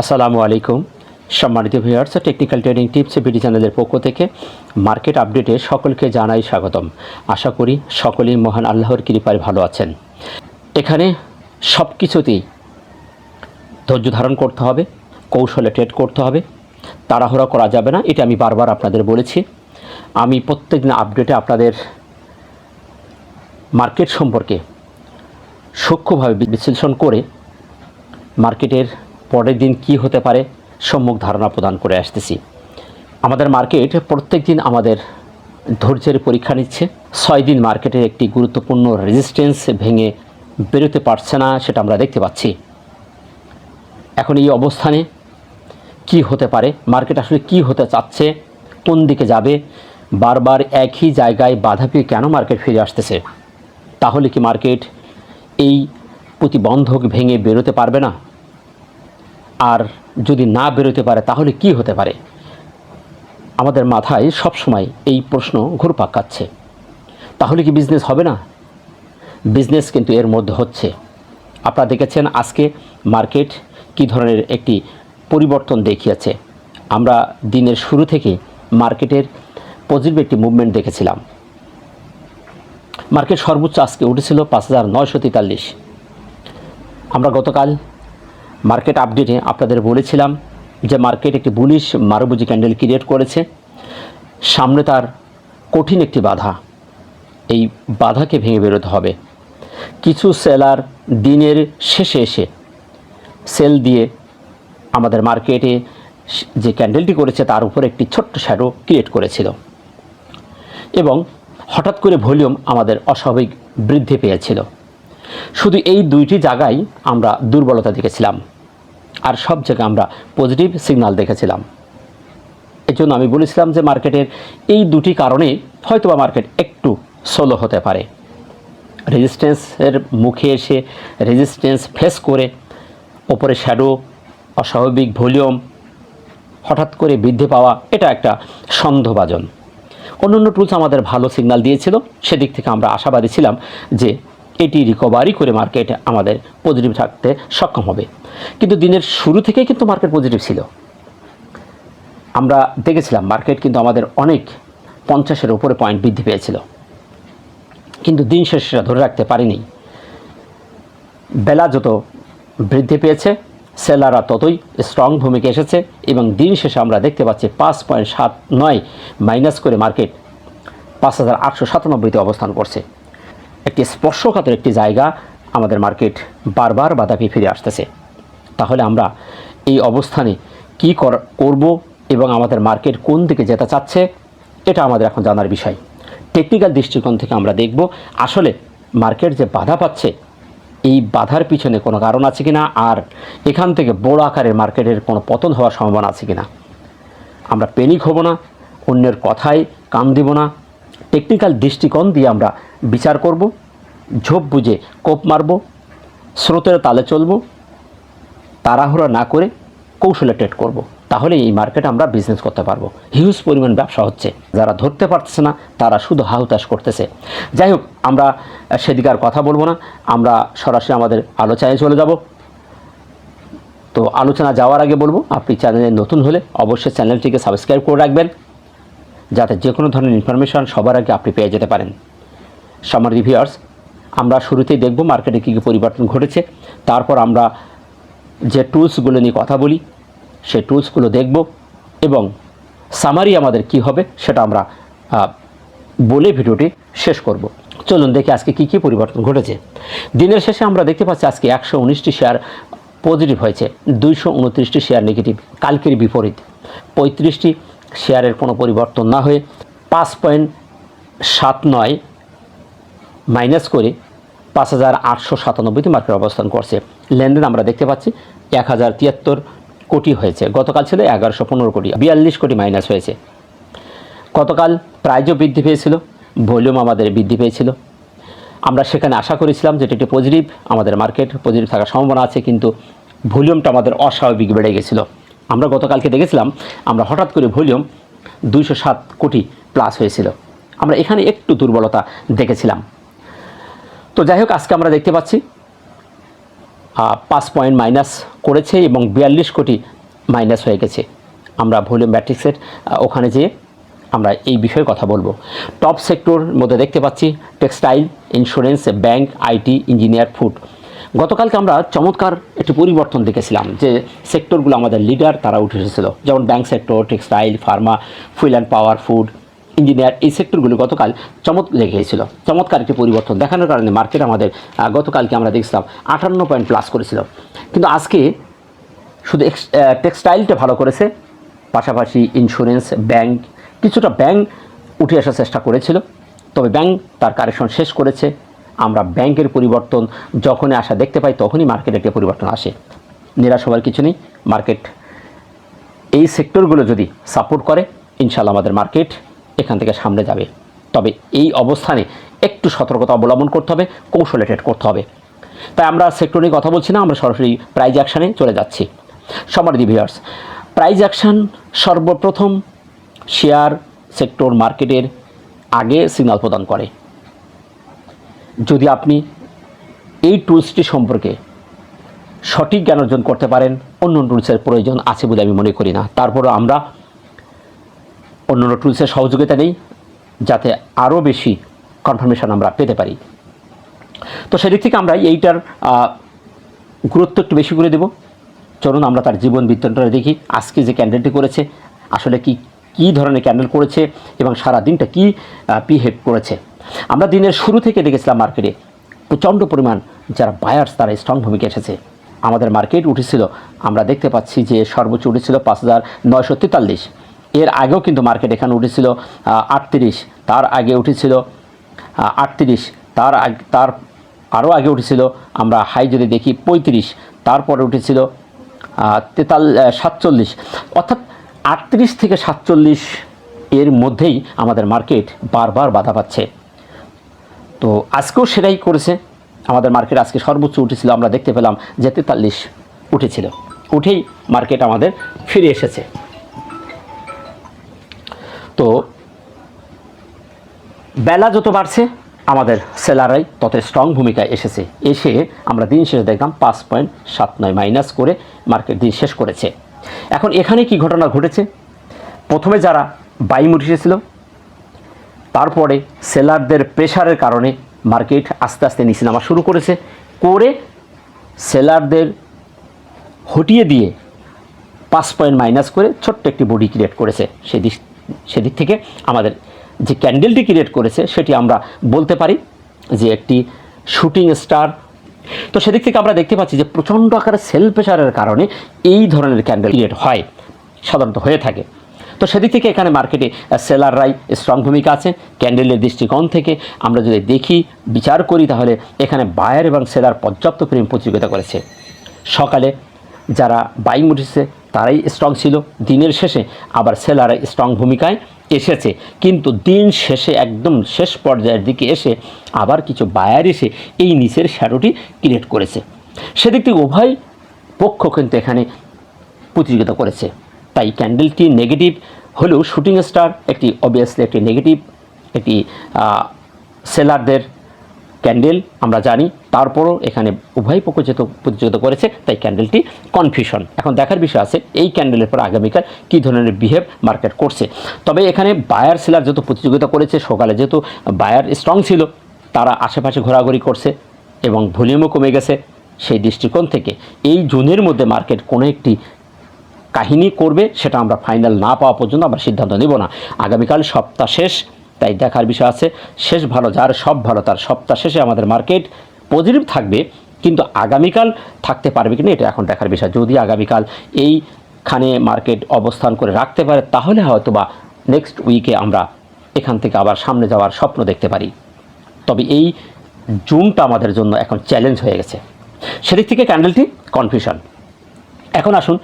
আসসালামু আলাইকুম সম্মানিত viewers, technical trading tips video চ্যানেলের পক্ষ থেকে মার্কেট আপডেটে সকলকে জানাই স্বাগতম। আশা করি সকলেই মহান আল্লাহর কৃপায় ভালো আছেন। এখানে সব কিছুতেই ধৈর্য ধারণ করতে হবে, কৌশলে ট্রেড করতে হবে, তাড়াহুড়া করা যাবে না। এটা আমি বারবার আপনাদের বলেছি। আমি প্রত্যেকদিন আপডেটে আপনাদের মার্কেট সম্পর্কে সূক্ষ্মভাবে বিশ্লেষণ করে মার্কেটের পরের দিন কি হতে পারে সম্যক ধারণা প্রদান করে আসতেছি। আমাদের মার্কেট প্রত্যেক দিন আমাদের ধৈর্যের পরীক্ষা নিচ্ছে। 6 দিন মার্কেটের একটি গুরুত্বপূর্ণ রেজিস্ট্যান্স ভেঙে বেরোতে পারছে না, সেটা আমরা দেখতে পাচ্ছি। এখন এই অবস্থানে কি হতে পারে, মার্কেট আসলে কি হতে চাচ্ছে, কোন দিকে যাবে, বারবার একই জায়গায় বাধা পেয়ে কেন মার্কেট ফিরে আসতেছে? তাহলে কি মার্কেট এই প্রতিবন্ধক ভেঙে বেরোতে পারবে না? আর যদি না বেরোতে পারে তাহলে কি হতে পারে? আমাদের মাথায় সবসময় এই প্রশ্ন ঘুরপাক খাচ্ছে। তাহলে কি বিজনেস হবে না? বিজনেস কিন্তু এর মধ্যে হচ্ছে। আপনারা দেখেছেন আজকে মার্কেট কী ধরনের একটি পরিবর্তন দেখিয়েছে। আমরা দিনের শুরু থেকে মার্কেটের পজিটিভ একটি মুভমেন্ট দেখেছিলাম। মার্কেট সর্বোচ্চ আজকে উঠেছিল 5943। আমরা গতকাল মার্কেট আপডেটে আপনাদের বলেছিলাম যে মার্কেট একটি বুলিশ মারুবুজি ক্যান্ডেল ক্রিয়েট করেছে। সামনে তার কঠিন একটি বাধা, এই বাধাকে ভেঙে বেরোতে হবে। কিছু সেলার দিনের শেষে এসে সেল দিয়ে আমাদের মার্কেটে যে ক্যান্ডেলটি করেছে তার উপর একটি ছোট্ট শ্যাডো ক্রিয়েট করেছিল এবং হঠাৎ করে ভলিউম আমাদের অস্বাভাবিক বৃদ্ধি পেয়েছিল। শুধু এই দুইটি জায়গায় আমরা দুর্বলতা দেখেছিলাম, আর সব জায়গায় আমরা পজিটিভ সিগন্যাল দেখেছিলাম। এর জন্য আমি বলেছিলাম যে মার্কেটের এই দুটি কারণে হয়তোবা মার্কেট একটু স্লো হতে পারে। রেজিস্ট্যান্সের মুখে এসে রেজিস্ট্যান্স ফেস করে ওপরে শ্যাডো, অস্বাভাবিক ভলিউম, হঠাৎ করে বৃদ্ধি পাওয়া, এটা একটা সন্দেহভাজন। অন্যান্য টুলস আমাদের ভালো সিগন্যাল দিয়েছিল, সেদিক থেকে আমরা আশাবাদী ছিলাম যে এটি রিকভারি করে মার্কেট আমাদের পজিটিভ থাকতে সক্ষম হবে। কিন্তু দিনের শুরু থেকেই কিন্তু মার্কেট পজিটিভ ছিল। আমরা দেখেছিলাম মার্কেট কিন্তু আমাদের অনেক 50-এর উপরে পয়েন্ট বৃদ্ধি পেয়েছিল, কিন্তু দিন শেষে সেটা ধরে রাখতে পারিনি। বেলা যত বৃদ্ধি পেয়েছে সেলাররা ততই স্ট্রং ভূমিকা এসেছে এবং দিন শেষে আমরা দেখতে পাচ্ছি 5.79 মাইনাস করে মার্কেট 5897-তে অবস্থান করছে। একটি স্পর্শকাতর একটি জায়গা আমাদের মার্কেট বারবার বাধা পেয়ে ফিরে আসতেছে। তাহলে আমরা এই অবস্থানে কি করব এবং আমাদের মার্কেট কোন দিকে যেতে চাচ্ছে, এটা আমাদের এখন জানার বিষয়। টেকনিক্যাল দৃষ্টিকোণ থেকে আমরা দেখব আসলে মার্কেট যে বাধা পাচ্ছে এই বাধার পিছনে কোনো কারণ আছে কিনা, আর এখান থেকে বড় আকারের মার্কেটের কোনো পতন হওয়ার সম্ভাবনা আছে কিনা। আমরা প্যানিক হব না, অন্যের কথায় কান দিব না, টেকনিক্যাল দৃষ্টিকোণ দিয়ে আমরা বিচার করব, ঝোপ বুঝে কোপ মারব, স্রোতের তালে চলব, তাড়াহুড়া না করে কৌশলে ট্রেড করব। তাহলে এই মার্কেটে আমরা বিজনেস করতে পারবো। হিউজ পরিমাণ ব্যবসা হচ্ছে, যারা ধরতে পারতেছে না তারা শুধু হাহুতাশ করতেছে। যাই হোক, আমরা সেদিকে আর কথা বলবো না, আমরা সরাসরি আমাদের আলোচনায় চলে যাব। তো আলোচনা যাওয়ার আগে বলবো, আপনি চ্যানেলে নতুন হলে অবশ্যই চ্যানেলটিকে সাবস্ক্রাইব করে রাখবেন, যাতে যে কোনো ধরনের ইনফরমেশান সবার আগে আপনি পেয়ে যেতে পারেন। সম্মানিত ভিউয়ার্স, আমরা শুরুতেই দেখব মার্কেটে কী কী পরিবর্তন ঘটেছে, তারপর আমরা যে টুলসগুলো নিয়ে কথা বলি সেই টুলসগুলো দেখব এবং সামারি আমাদের কি হবে সেটা আমরা বলে ভিডিওটি শেষ করব। চলুন দেখি আজকে কী কী পরিবর্তন ঘটেছে। দিনের শেষে আমরা দেখতে পাচ্ছি আজকে 119টি শেয়ার পজিটিভ হয়েছে, 229টি শেয়ার নেগেটিভ। কালকের বিপরীত 35টি শেয়ারের কোনো পরিবর্তন না হয়ে 5.79 মাইনাস করে 5897তে মার্কেট অবস্থান করছে। লেনদেন আমরা দেখতে পাচ্ছি 1073 কোটি হয়েছে, গতকাল ছিল 1115 কোটি, 42 কোটি মাইনাস হয়েছে। গতকাল প্রাইজও বৃদ্ধি পেয়েছিল, ভলিউম আমাদের বৃদ্ধি পেয়েছিল। আমরা সেখানে আশা করেছিলাম যে এটি পজিটিভ, আমাদের মার্কেট পজিটিভ থাকার সম্ভাবনা আছে, কিন্তু ভলিউমটা আমাদের অস্বাভাবিক বেড়ে গেছিলো। আমরা গতকালকে দেখেছিলাম আমরা হঠাৎ করে ভলিউম 207 কোটি প্লাস হয়েছিল। আমরা এখানে একটু দুর্বলতা দেখেছিলাম। তো যাই হোক, আজকে আমরা দেখতে পাচ্ছি 5 পয়েন্ট মাইনাস করেছে এবং 42 কোটি মাইনাস হয়ে গেছে। আমরা ভলিউম ম্যাট্রিক্সের ওখানে যেয়ে আমরা এই বিষয়ে কথা বলবো। টপ সেক্টর মধ্যে দেখতে পাচ্ছি textile, insurance, bank, IT, engineer, food. গতকালকে আমরা চমৎকার একটি পরিবর্তন দেখেছিলাম যে সেক্টরগুলো আমাদের লিডার তারা উঠে এসেছিল, যেমন bank sector, textile, Pharma, fuel and power, food, engineer, এই সেক্টরগুলো গতকাল লেগেছিল। চমৎকার একটি পরিবর্তন দেখানোর কারণে মার্কেট আমাদের গতকালকে আমরা দেখছিলাম 58 পয়েন্ট প্লাস করেছিল, কিন্তু আজকে শুধু টেক্সটাইলটা ভালো করেছে, পাশাপাশি ইন্স্যুরেন্স, ব্যাংক, কিছুটা ব্যাংক উঠে আসার চেষ্টা করেছিল, তবে ব্যাংক তার কারেকশন শেষ করেছে। আমরা ব্যাংকের পরিবর্তন যখনই আসা দেখতে পাই তখনই মার্কেটে একটা পরিবর্তন আসে। নিরাশ হওয়ার কিছু নেই, মার্কেট এই সেক্টরগুলো যদি সাপোর্ট করে ইনশাআল্লাহ আমাদের মার্কেট এখান থেকে সামনে যাবে। তবে এই অবস্থানে একটু সতর্কতা অবলম্বন করতে হবে, কৌশলে ট্রেড করতে হবে। তাই আমরা সেক্টর নিয়ে কথা বলছি না, আমরা সরাসরি প্রাইজ অ্যাকশানে চলে যাচ্ছি। সমারি ভিউয়ার্স, প্রাইজ অ্যাকশান সর্বপ্রথম শেয়ার সেক্টর মার্কেটের আগে সিগন্যাল প্রদান করে। যদি আপনি এই টুলসটি সম্পর্কে সঠিক জ্ঞান অর্জন করতে পারেন, অন্য টুলসের প্রয়োজন আছে বলে আমি মনে করি না। তারপরও আমরা অন্য টুলসের সহযোগিতা নেই যাতে আরও বেশি কনফার্মেশন আমরা পেতে পারি। তো সেদিক থেকে আমরা এইটার গুরুত্ব একটু বেশি করে দেব। চলুন আমরা তার জীবন বৃত্তান্তটা দেখি। আজকে যে ক্যান্ডেলটি করেছে আসলে কি ধরনের ক্যান্ডেল করেছে এবং সারা দিনটা কি বিহেভ করেছে। আমরা দিনের শুরু থেকে দেখেছিলাম মার্কেটে প্রচণ্ড পরিমাণ যারা বায়ার্স তারা স্ট্রং ভূমিকা এসেছে। আমাদের মার্কেট উঠেছিল, আমরা দেখতে পাচ্ছি যে সর্বোচ্চ উঠেছিল 5943। এর আগেও কিন্তু মার্কেট এখানে উঠেছিল 38, তার আগে উঠেছিল 38, তার আরও আগে উঠেছিল আমরা হাই যদি দেখি 35, তারপরে উঠেছিল 47। অর্থাৎ 38 থেকে 47 এর মধ্যেই আমাদের মার্কেট বারবার বাধা পাচ্ছে। তো আজকেও সেটাই করেছে। আমাদের মার্কেট আজকে সর্বোচ্চ উঠেছিল, আমরা দেখতে পেলাম যে 43 উঠেছিল, উঠেই মার্কেট আমাদের ফিরে এসেছে। তো বেলা যত বাড়ছে আমাদের সেলাররাই তত স্ট্রং ভূমিকায় এসেছে। এসে আমরা দিন শেষে দেখলাম 5.79 মাইনাস করে মার্কেট দিন শেষ করেছে। এখন এখানে কি ঘটনা ঘটেছে? প্রথমে যারা বাইং উঠে এসেছিল, তারপরে সেলারদের প্রেশারের কারণে মার্কেট আস্তে আস্তে নিচে নামা শুরু করেছে, করে সেলারদের হটিয়ে দিয়ে 5 পয়েন্ট মাইনাস করে ছোট্ট একটি বডি ক্রিয়েট করেছে। সেদিক থেকে আমাদের যে ক্যান্ডেলটি ক্রিয়েট করেছে সেটি আমরা বলতে পারি যে একটি শুটিং স্টার। তো সেদিক থেকে আমরা দেখতে পাচ্ছি যে প্রচণ্ড আকারে সেল প্রেশারের কারণে এই ধরনের ক্যান্ডেল ক্রিয়েট হয়, সাধারণত হয়ে থাকে। তো সেদিক থেকে এখানে মার্কেটে সেলাররাই স্ট্রং ভূমিকা আছে। ক্যান্ডেলের দৃষ্টিকোণ থেকে আমরা যদি দেখি, বিচার করি, তাহলে এখানে বায়ার এবং সেলার পর্যাপ্ত পরিমাণ প্রতিযোগিতা করেছে। সকালে যারা বাইং উঠেছে তারাই স্ট্রং ছিল, দিনের শেষে আবার সেলাররাই স্ট্রং ভূমিকায় এসেছে। কিন্তু দিন শেষে একদম শেষ পর্যায়ের দিকে এসে আবার কিছু বায়ার এসে এই নিচের শ্যাডোটি ক্রিয়েট করেছে। সেদিক থেকে উভয় পক্ষ কিন্তু এখানে প্রতিযোগিতা করেছে। তাই ক্যান্ডেলটি নেগেটিভ হলেও শুটিং স্টার একটি অবভিয়াসলি একটি নেগেটিভ, একটি সেলারদের ক্যান্ডেল আমরা জানি। তারপরও এখানে উভয় পক্ষ যেহেতু প্রতিযোগিতা করেছে তাই ক্যান্ডেলটি কনফিউশন। এখন দেখার বিষয় আছে এই ক্যান্ডেলের পর আগামীকাল কী ধরনের বিহেভ মার্কেট করছে। তবে এখানে বায়ার সেলার যেহেতু প্রতিযোগিতা করেছে, সকালে যেহেতু বায়ার স্ট্রং ছিল তারা আশেপাশে ঘোরাঘুরি করছে এবং ভলিউমও কমে গেছে। সেই দৃষ্টিকোণ থেকে এই জুনের মধ্যে মার্কেট কোনো একটি কাহিনী করবে সেটা আমরা ফাইনাল না পাওয়া পর্যন্ত আমরা সিদ্ধান্ত নেব না। আগামীকাল সপ্তাহ শেষ, তাই দেখার বিষয় আছে। শেষ ভালো যার সব ভালো তার, সপ্তাহ শেষে আমাদের মার্কেট পজিটিভ থাকবে, কিন্তু আগামীকাল থাকতে পারবে কিনা এটা এখন দেখার বিষয়। যদি আগামীকাল এইখানে মার্কেট অবস্থান করে রাখতে পারে তাহলে হয়তো বা নেক্সট উইকে আমরা এখান থেকে আবার সামনে যাওয়ার স্বপ্ন দেখতে পারি। তবে এই জুনটা আমাদের জন্য এখন চ্যালেঞ্জ হয়ে গেছে। সেদিক থেকে ক্যান্ডেলটি কনফিউশন। এখন আসুন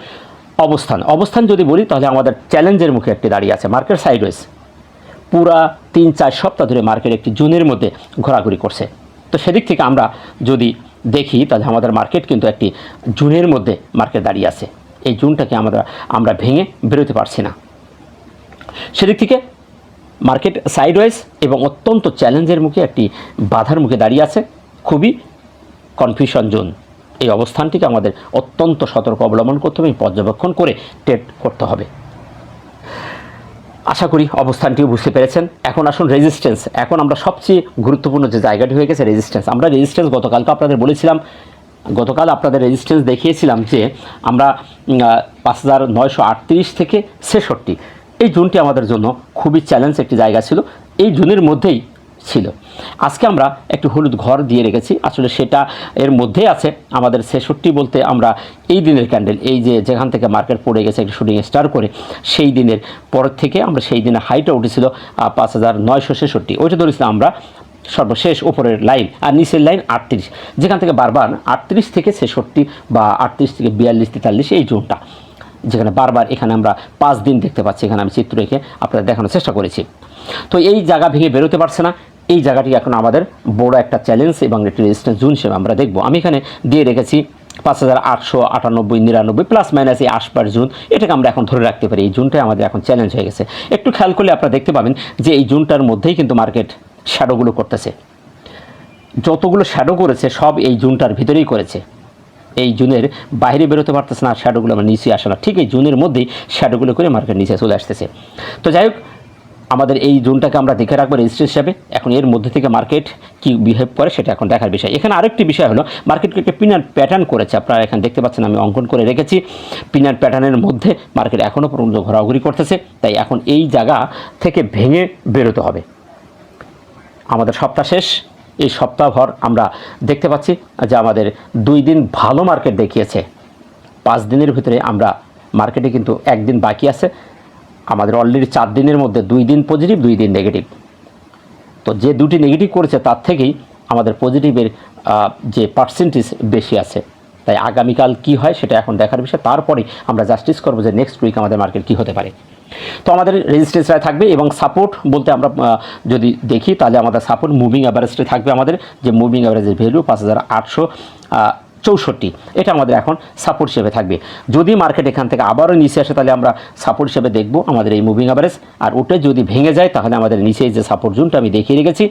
অবস্থান যদি বলি তাহলে আমাদের চ্যালেঞ্জের মুখে একটি দাঁড়িয়ে আছে মার্কেট সাইডওয়েজ। পুরা 3-4 সপ্তাহ ধরে মার্কেট একটি জুনের মধ্যে ঘোরাঘুরি করছে। তো সেদিক থেকে আমরা যদি দেখি তাহলে আমাদের মার্কেট কিন্তু একটি জুনের মধ্যে মার্কেট দাঁড়িয়ে আছে। এই জুনটাকে আমরা ভেঙে বেরোতে পারছি না। সেদিক থেকে মার্কেট সাইডওয়েজ এবং অত্যন্ত চ্যালেঞ্জের মুখে একটি বাধার মুখে দাঁড়িয়ে আছে, খুবই কনফিউশন জোন। এই অবস্থানটিকে আমাদের অত্যন্ত সতর্ক অবলম্বন করতে হবে এবং পর্যবেক্ষণ করে ট্রেড করতে হবে। আশা করি অবস্থানটিও বুঝতে পেরেছেন। এখন আসুন রেজিস্ট্যান্স। এখন আমরা সবচেয়ে গুরুত্বপূর্ণ যে জায়গাটি হয়ে গেছে রেজিস্ট্যান্স। আমরা রেজিস্ট্যান্স গতকালকে আপনাদের বলেছিলাম, গতকাল আপনাদের রেজিস্ট্যান্স দেখিয়েছিলাম যে আমরা 5938 থেকে 66 এই জোনটি আমাদের জন্য খুবই চ্যালেঞ্জ একটি জায়গা ছিল, এই জোনের মধ্যেই ছিল। আজকে আমরা একটি হলুদ ঘর দিয়ে রেখেছি, আসলে সেটা এর মধ্যেই আছে। আমাদের 66 বলতে আমরা এই দিনের ক্যান্ডেল, এই যে যেখান থেকে মার্কেট পড়ে গেছে একটি শুটিং স্টার করে, সেই দিনের পর থেকে আমরা সেই দিনের হাইটা উঠেছিল 5966, ওইটা ধরেছিলাম আমরা সর্বশেষ উপরের লাইন, আর নিচের লাইন 38, যেখান থেকে বারবার 38 থেকে 66 বা 38 থেকে 42 43 এই জোনটা, যেখানে বারবার এখানে আমরা 5 দিন দেখতে পাচ্ছি। এখানে আমি চিত্র রেখে আপনাদের দেখানোর চেষ্টা করেছি। তো এই জায়গা ভেঙে বেরোতে পারছে না, এই জায়গাটি এখন আমাদের বড় একটা চ্যালেঞ্জ এবং একটি রেজিস্ট্যান্স জোন হিসেবে আমরা দেখব। আমি এখানে দিয়ে রেখেছি 5898 99 প্লাস মাইনাস এই আশপাশ জোন, এটাকে আমরা এখন ধরে রাখতে পারি। এই জোনটাই আমাদের এখন চ্যালেঞ্জ হয়ে গেছে। একটু খেয়াল করলে আপনারা দেখতে পাবেন যে এই জোনটার মধ্যেই কিন্তু মার্কেট শ্যাডোগুলো করতেছে। যতগুলো শ্যাডো করেছে সব এই জোনটার ভিতরেই করেছে, এই জোনের বাইরে বেরোতে পারতেছে না, শ্যাডোগুলো আমার নিচে আসে না, ঠিক এই জোনের মধ্যেই শ্যাডোগুলো করে মার্কেট নিচে চলে আসতেছে। তো যাই হোক, আমাদের এই জোনটাকে আমরা দেখে রাখবো রেজিস্ট্যান্স হিসাবে। এখন এর মধ্যে থেকে মার্কেট কি বিহেভ করে সেটা এখন দেখার বিষয়। এখানে আরেকটি বিষয় হলো মার্কেটকে একটা পিনার প্যাটার্ন করেছে, আপনারা এখানে দেখতে পাচ্ছেন আমি অঙ্কন করে রেখেছি। পিনার প্যাটার্নের মধ্যে মার্কেট এখনও পর্যন্ত ঘোরাঘুরি করতেছে, তাই এখন এই জায়গা থেকে ভেঙে বেরোতে হবে। আমাদের সপ্তাহ শেষ, এই সপ্তাহভর আমরা দেখতে পাচ্ছি যে আমাদের 2 দিন ভালো মার্কেট দেখিয়েছে। 5 দিনের ভিতরে আমরা মার্কেটে কিন্তু একদিন বাকি আছে। আমাদের অলরেডি 4 দিনের মধ্যে 2 দিন পজিটিভ, 2 দিন নেগেটিভ। তো যে দুটি নেগেটিভ করেছে তার থেকেই আমাদের পজিটিভের যে পার্সেন্টেজ বেশি আছে। তাই আগামীকাল কি হয় সেটা এখন দেখার বিষয়। তারপরে আমরা জাস্টিস করবো যে নেক্সট উইক আমাদের মার্কেট কী হতে পারে। তো আমাদের রেজিস্ট্যান্সটা থাকবে এবং সাপোর্ট বলতে আমরা যদি দেখি তাহলে আমাদের সাপোর্ট মুভিং অ্যাভারেজটা থাকবে। আমাদের যে মুভিং অ্যাভারেজের ভ্যালু 5864, এটা আমাদের এখন সাপোর্ট হিসেবে থাকবে। যদি মার্কেট এখান থেকে আবারও নিচে আসে তাহলে আমরা সাপোর্ট হিসেবে দেখব আমাদের এই মুভিং অ্যাভারেজ, আর ওটা যদি ভেঙে যায় তাহলে আমাদের নিচে যে সাপোর্ট জোনটা আমি দেখিয়ে রেখেছি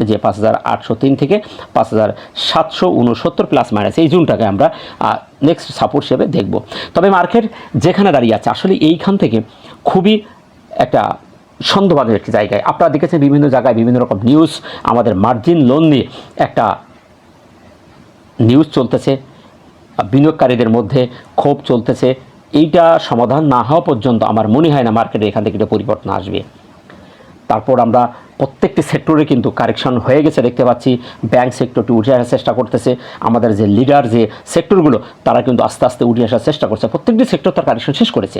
যে 5803 থেকে 5769 প্লাস মাইনাস এই জোনটাকে আমরা নেক্সট সাপোর্ট হিসেবে দেখব। তবে মার্কেট যেখানে দাঁড়িয়ে আছে আসলে এইখান থেকে খুবই একটা সন্দেহবাদের একটি জায়গায়। আপনারা দেখেছেন বিভিন্ন জায়গায় বিভিন্ন রকম নিউজ, আমাদের মার্জিন লোন নিয়ে একটা নিউজ চলতেছে, বিনিয়োগকারীদের মধ্যে ক্ষোভ চলতেছে। এইটা সমাধান না হওয়া পর্যন্ত আমার মনে হয় না মার্কেটে এখান থেকে একটা পরিবর্তন আসবে। তারপর আমরা প্রত্যেকটি সেক্টরে কিন্তু কারেকশন হয়ে গেছে দেখতে পাচ্ছি। ব্যাংক সেক্টরটি উঠে আসার চেষ্টা করতেছে, আমাদের যে লিডার যে সেক্টরগুলো তারা কিন্তু আস্তে আস্তে উঠে আসার চেষ্টা করছে। প্রত্যেকটি সেক্টর তার কারেকশন শেষ করেছে।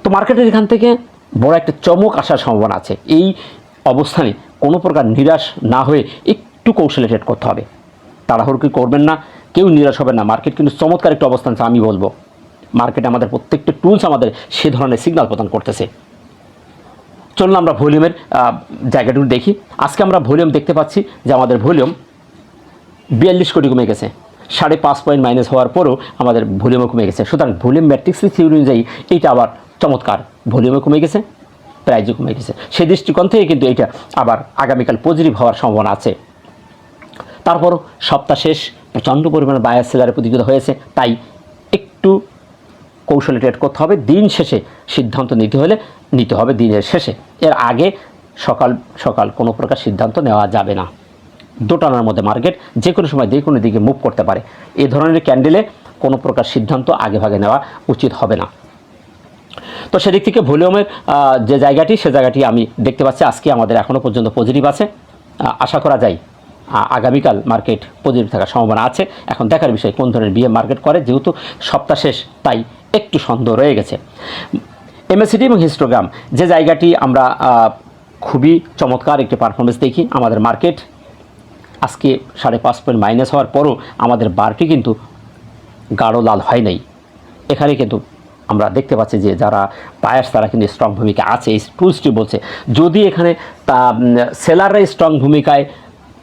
তো মার্কেটের এখান থেকে বড় একটা চমক আসার সম্ভাবনা আছে। এই অবস্থানে কোনো প্রকার নিরাশ না হয়ে একটু কৌশলে ট্রেড করতে হবে। তাড়াহুড়ো কি করবেন না, কেউ নিরাশ হবেন না। মার্কেট কিন্তু চমৎকার একটা অবস্থান আছে, আমি বলবো মার্কেটে আমাদের প্রত্যেকটা টুলস আমাদের সে ধরনের সিগন্যাল প্রদান করতেছে। চলুন আমরা ভলিউমের জায়গাটুকু দেখি। আজকে আমরা ভলিউম দেখতে পাচ্ছি যে আমাদের ভলিউম 42 কোটি কমে গেছে। 5.5 পয়েন্ট মাইনাস হওয়ার পরও আমাদের ভলিউমও কমে গেছে। সুতরাং ভলিউম ম্যাট্রিক্সের থিওরি অনুযায়ী এইটা আবার চমৎকার, ভলিউমে কমে গেছে, প্রাইজও কমে গেছে। সেই দৃষ্টিকোণ থেকে কিন্তু এইটা আবার আগামীকাল পজিটিভ হওয়ার সম্ভাবনা আছে। তারপরও সপ্তাহ শেষ, প্রচণ্ড পরিমাণে বায়ার সেলারের প্রতিযোগিতা হয়েছে, তাই একটু কৌশলে ট্রেড করতে হবে। দিন শেষে সিদ্ধান্ত নিতে হবে দিনের শেষে। এর আগে সকাল সকাল কোনো প্রকার সিদ্ধান্ত নেওয়া যাবে না। দোটানার মধ্যে মার্কেট যে কোনো সময় যে কোনো দিকে মুভ করতে পারে। এই ধরনের ক্যান্ডেলে কোনো প্রকার সিদ্ধান্ত আগে ভাগে নেওয়া উচিত হবে না। তো সেদিক থেকে ভলিউমের যে জায়গাটি সে জায়গাটি আমি দেখতে পাচ্ছি আজকে আমাদের এখনও পর্যন্ত পজিটিভ আছে। আশা করা যায় আগামীকাল মার্কেট পজিটিভ থাকার সম্ভাবনা আছে। এখন দেখার বিষয় কোন ধরনের বিয়ে মার্কেট করে, যেহেতু সপ্তাহ শেষ তাই একটু সন্দেহ রয়ে গেছে। এমএসিডি এবং হিস্টোগ্রাম যে জায়গাটি আমরা খুবই চমৎকার একটি পারফরমেন্স দেখি। আমাদের মার্কেট আজকে 5.5 পয়েন্ট মাইনাস হওয়ার পরও আমাদের বারটি কিন্তু গাঢ় লাল হয় নাই। এখানে কিন্তু আমরা দেখতে পাচ্ছি যে যারা বায়ার্স তারা কিন্তু স্ট্রং ভূমিকা আছে। এই টুলসটি বলছে যদি এখানে সেলাররা স্ট্রং ভূমিকায়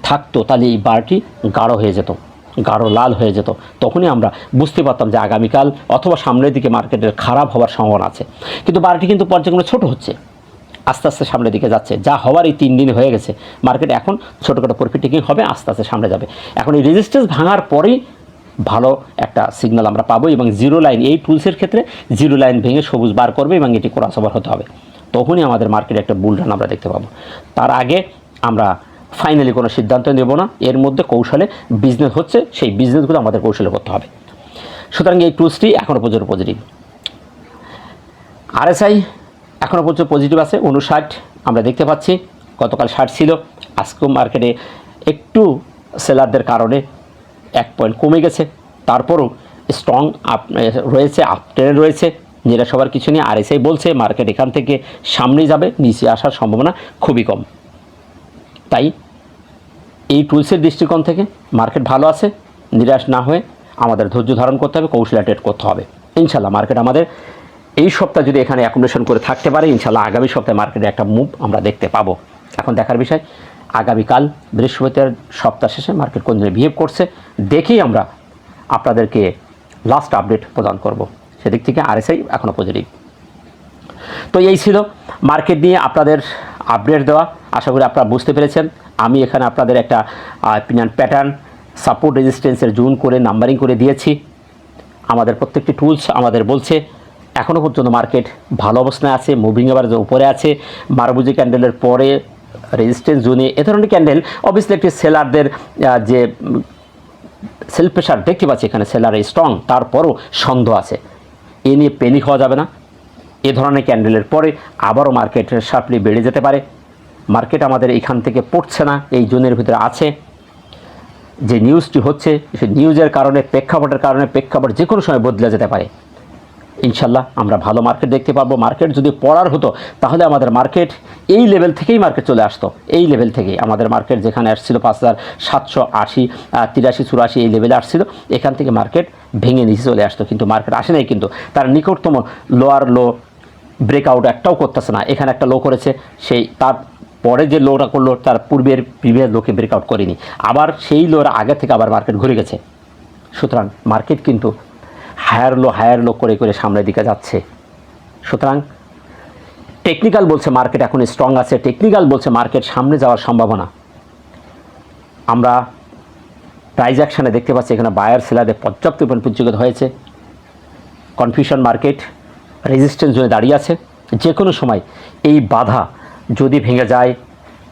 থাকতো তাহলে এই বারটি গাঢ় হয়ে যেত, গাঢ় লাল হয়ে যেত। তখনই আমরা বুঝতে পারতাম যে আগামীকাল অথবা সামনের দিকে মার্কেটের খারাপ হওয়ার সম্ভাবনা আছে। কিন্তু বারটি কিন্তু পর্যায়ক্রমে ছোট হচ্ছে, আস্তে আস্তে সামনের দিকে যাচ্ছে। যা হওয়ার এই 3 দিন হয়ে গেছে, মার্কেট এখন ছোটোখাটো প্রফিট টেকিং হবে, আস্তে আস্তে সামনে যাবে। এখন এই রেজিস্ট্যান্স ভাঙার পরেই ভালো একটা সিগন্যাল আমরা পাবো এবং জিরো লাইন এই টুলসের ক্ষেত্রে জিরো লাইন ভেঙে সবুজ বার করবে এবং এটি ক্রস ওভার হতে হবে, তখনই আমাদের মার্কেটে একটা বুল রান আমরা দেখতে পাবো। তার আগে আমরা ফাইনালি কোনো সিদ্ধান্ত নেব না, এর মধ্যে কৌশলে বিজনেস হচ্ছে, সেই বিজনেসগুলো আমাদের কৌশলে করতে হবে। সুতরাং এই টুলসটি এখনও পর্যন্ত পজিটিভ। RSI এখনও পর্যন্ত পজিটিভ আছে 59 আমরা দেখতে পাচ্ছি, গতকাল 60 ছিল, আজকেও মার্কেটে একটু সেলারদের কারণে 1 পয়েন্ট কমে গেছে, তারপরও স্ট্রং আপ রয়েছে, আপ ট্রেন্ড রয়েছে, নিরাশ হওয়ার কিছু নেই। RSI বলছে মার্কেট এখান থেকে সামনে যাবে, নিচে আসার সম্ভাবনা খুবই কম। তাই এই টুলসের দৃষ্টিকোণ থেকে মার্কেট ভালো আছে, নিরাশ না হয়ে আমাদের ধৈর্য ধারণ করতে হবে, কৌশলে ট্রেড করতে হবে। ইনশাল্লাহ মার্কেট আমাদের এই সপ্তাহ যদি এখানে অ্যাকোমোডেশন করে থাকতে পারে, ইনশাল্লাহ আগামী সপ্তাহে মার্কেটে একটা মুভ আমরা দেখতে পাবো। এখন দেখার বিষয় আগামীকাল বৃহস্পতিবার সপ্তাহ শেষে মার্কেট কোন দিনে বিহেভ করছে, দেখেই আমরা আপনাদেরকে লাস্ট আপডেট প্রদান করব। সেদিক থেকে RSI এখনও পজিটিভ। তো এই ছিল মার্কেট নিয়ে আপনাদের আপডেট দেওয়া, আশা করি আপনারা বুঝতে পেরেছেন। আমি এখানে আপনাদের একটা অপিনিয়ন প্যাটার্ন, সাপোর্ট রেজিস্ট্যান্সের জোন করে নাম্বারিং করে দিয়েছি। আমাদের প্রত্যেকটি টুলস আমাদের বলছে এখনও পর্যন্ত মার্কেট ভালো অবস্থায় আছে, মুভিং এভারেজের উপরে আছে, মারবুজি ক্যান্ডেলের পরে রেজিস্ট্যান্স জোনে এ ধরনের ক্যান্ডেল অবভিয়াসলি একটি সেলারদের যে সেল প্রেশার দেখতে পাচ্ছি, এখানে সেলার স্ট্রং, তারপরও সন্দেহ আছে, এ নিয়ে প্যানিক হওয়া যাবে না। এ ধরনের ক্যান্ডেলের পরে আবারও মার্কেট শার্পলি বেড়ে যেতে পারে। মার্কেট আমাদের এখান থেকে পড়ছে না, এই জোনের ভিতরে আছে। যে নিউজটি হচ্ছে সেই নিউজের কারণে, প্রেক্ষাপটের কারণে প্রেক্ষাপট যে কোনো সময় বদলে যেতে পারে। ইনশাল্লাহ আমরা ভালো মার্কেট দেখতে পাবো। মার্কেট যদি পড়ার হতো তাহলে আমাদের মার্কেট এই লেভেল থেকেই মার্কেট চলে আসতো, এই লেভেল থেকেই আমাদের মার্কেট যেখানে আসছিল 5780, 83, 84 এই লেভেলে আসছিল, এখান থেকে মার্কেট ভেঙে নিচে চলে আসতো, কিন্তু মার্কেট আসে নাই। কিন্তু তার নিকটতম লোয়ার লো ব্রেকআউট একটাও করতেছে না। এখানে একটা লো করেছে, সেই তার পরে যে লোটা করলো তার পূর্বের প্রিভিয়াস লোকে ব্রেকআউট করেনি, আবার সেই লোর আগে থেকে আবার মার্কেট ঘুরে গেছে। সুতরাং মার্কেট কিন্তু হায়ার লো করে করে সামনের দিকে যাচ্ছে। সুতরাং টেকনিক্যাল বলছে মার্কেট এখন স্ট্রং আছে, টেকনিক্যাল বলছে মার্কেট সামনে যাওয়ার সম্ভাবনা। আমরা প্রাইস অ্যাকশানে দেখতে পাচ্ছি এখানে বায়ার সেলারে পর্যাপ্ত পরিমাণ পুঞ্জীগত হয়েছে, কনফিউশন মার্কেট রেজিস্ট্যান্স জোনে দাঁড়িয়ে আছে। যে কোনো সময় এই বাধা যদি ভেঙে যায়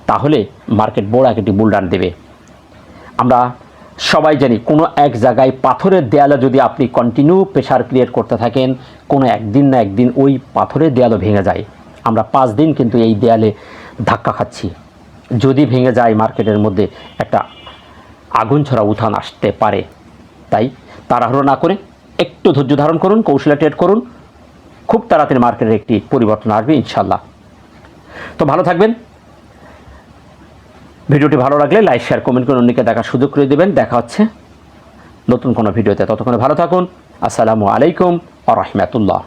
তাহলে মার্কেট বড় একটি বুল রান দেবে। আমরা সবাই জানি কোনো এক জায়গায় পাথরের দেয়ালে যদি আপনি কন্টিনিউ প্রেশার ক্রিয়েট করতে থাকেন, কোনো একদিন না একদিন ওই পাথরের দেয়ালও ভেঙে যায়। আমরা 5 দিন কিন্তু এই দেয়ালে ধাক্কা খাচ্ছি। যদি ভেঙে যায় মার্কেটের মধ্যে একটা আগুন ছড়া উত্থান আসতে পারে। তাই তাড়াহুড়ো না করে একটু ধৈর্য ধারণ করুন, কৌশলে ট্রেড করুন, খুব তাড়াতাড়ি মার্কেটের একটি পরিবর্তন আসবে ইনশাল্লাহ। তো ভালো থাকবেন। ভিডিওটি ভালো লাগলে লাইক, শেয়ার, কমেন্ট করে অন্যকে দেখার সুযোগ করে দেবেন। দেখা হচ্ছে নতুন কোনো ভিডিওতে, ততক্ষণে ভালো থাকুন। আসসালামু আলাইকুম ওয়া রাহমাতুল্লাহ।